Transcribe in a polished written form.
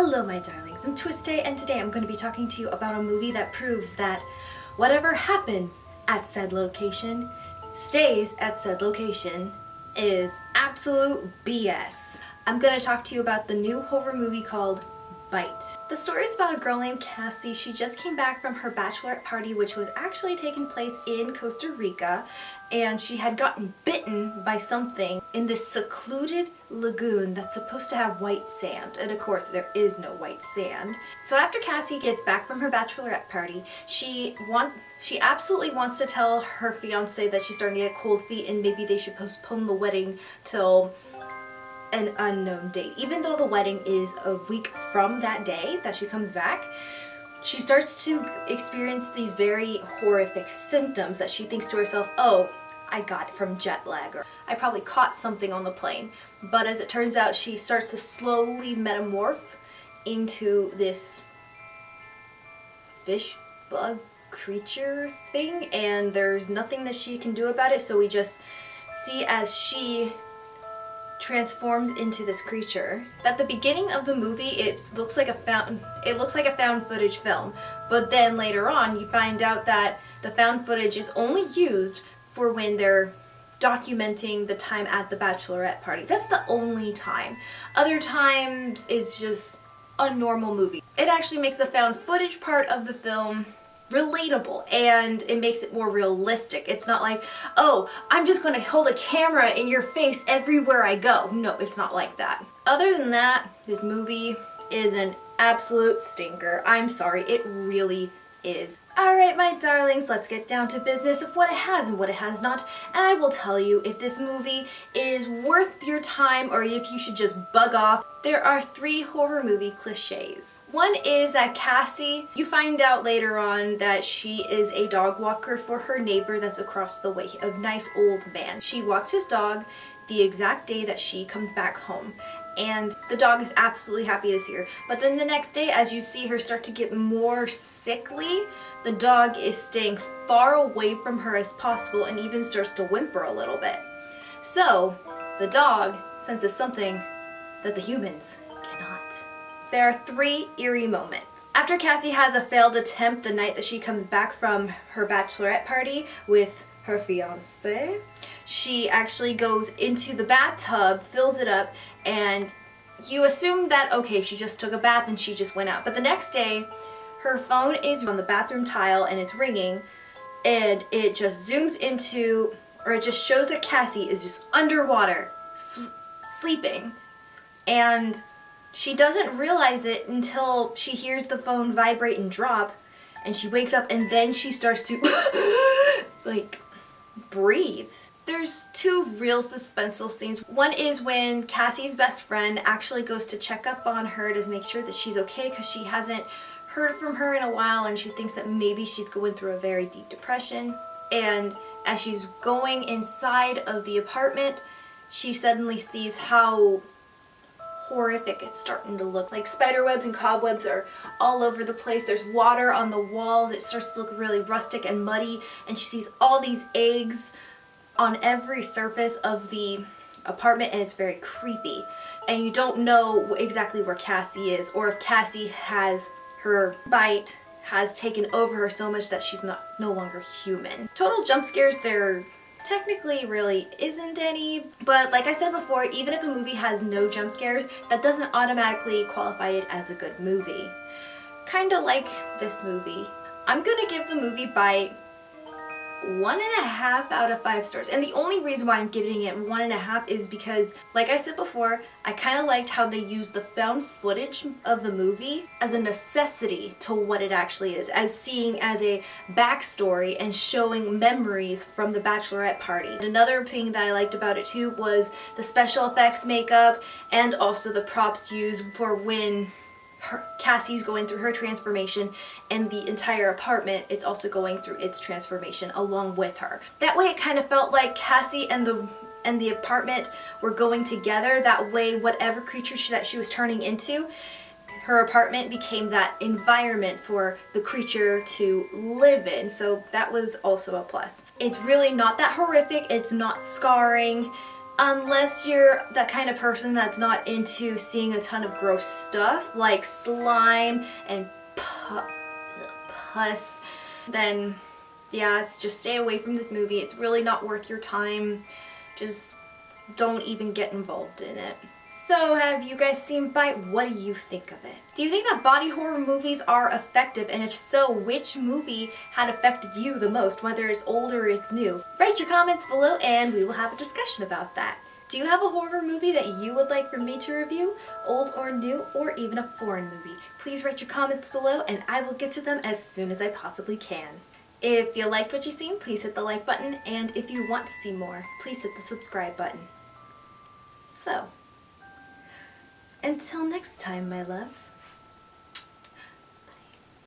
Hello my darlings, I'm TwisTay and today I'm going to be talking to you about a movie that proves that whatever happens at said location stays at said location is absolute BS. I'm going to talk to you about the new horror movie called Bite. The story is about a girl named Cassie. She just came back from her bachelorette party, which was actually taking place in Costa Rica, and she had gotten bitten by something in this secluded lagoon that's supposed to have white sand, and of course there is no white sand. So after Cassie gets back from her bachelorette party, she absolutely wants to tell her fiance that she's starting to get cold feet and maybe they should postpone the wedding till an unknown date. Even though the wedding is a week from that day that she comes back, she starts to experience these very horrific symptoms that she thinks to herself, oh, I got it from jet lag, or I probably caught something on the plane. But as it turns out, she starts to slowly metamorph into this fish bug creature thing, and there's nothing that she can do about it, so we just see as she transforms into this creature. At the beginning of the movie, it looks like a found footage film, but then later on you find out that the found footage is only used for when they're documenting the time at the bachelorette party. That's the only time. Other times it's just a normal movie. It actually makes the found footage part of the film relatable, and it makes it more realistic. It's not like, oh, I'm just going to hold a camera in your face everywhere I go. No, it's not like that. Other than that, this movie is an absolute stinker. I'm sorry, it really is. Alright my darlings, let's get down to business of what it has and what it has not, and I will tell you if this movie is worth your time or if you should just bug off. There are 3 horror movie cliches. One is that Cassie, you find out later on that she is a dog walker for her neighbor that's across the way, a nice old man. She walks his dog the exact day that she comes back home, and the dog is absolutely happy to see her. But then the next day, as you see her start to get more sickly, the dog is staying far away from her as possible and even starts to whimper a little bit. So the dog senses something that the humans cannot. There are 3 eerie moments. After Cassie has a failed attempt the night that she comes back from her bachelorette party with her fiance, she actually goes into the bathtub, fills it up, and you assume that, okay, she just took a bath and she just went out. But the next day, her phone is on the bathroom tile and it's ringing, and it just zooms into, or it just shows that Cassie is just underwater, sleeping. And she doesn't realize it until she hears the phone vibrate and drop, and she wakes up, and then she starts to like breathe. There's 2 real suspenseful scenes. One is when Cassie's best friend actually goes to check up on her to make sure that she's okay, because she hasn't heard from her in a while and she thinks that maybe she's going through a very deep depression. And as she's going inside of the apartment, she suddenly sees how horrific it's starting to look. Like spiderwebs and cobwebs are all over the place. There's water on the walls. It starts to look really rustic and muddy, and she sees all these eggs on every surface of the apartment, and it's very creepy. And you don't know exactly where Cassie is, or if Cassie has her bite has taken over her so much that she's no longer human. Total jump scares, there technically really isn't any, but like I said before, even if a movie has no jump scares, that doesn't automatically qualify it as a good movie. Kinda like this movie. I'm gonna give the movie Bite 1.5 out of 5 stars. And the only reason why I'm giving it 1.5 is because, like I said before, I kind of liked how they used the found footage of the movie as a necessity to what it actually is, as seeing as a backstory and showing memories from the bachelorette party. And another thing that I liked about it too was the special effects makeup and also the props used for when Cassie's going through her transformation, and the entire apartment is also going through its transformation along with her. That way it kind of felt like Cassie and the apartment were going together. That way whatever creature that she was turning into, her apartment became that environment for the creature to live in. So that was also a plus. It's really not that horrific. It's not scarring. Unless you're that kind of person that's not into seeing a ton of gross stuff like slime and pus, then yeah, just stay away from this movie. It's really not worth your time. Just don't even get involved in it. So have you guys seen Bite? What do you think of it? Do you think that body horror movies are effective? And if so, which movie had affected you the most, whether it's old or it's new? Write your comments below and we will have a discussion about that. Do you have a horror movie that you would like for me to review? Old or new, or even a foreign movie? Please write your comments below and I will get to them as soon as I possibly can. If you liked what you've seen, please hit the like button, and if you want to see more, please hit the subscribe button. So, until next time, my loves.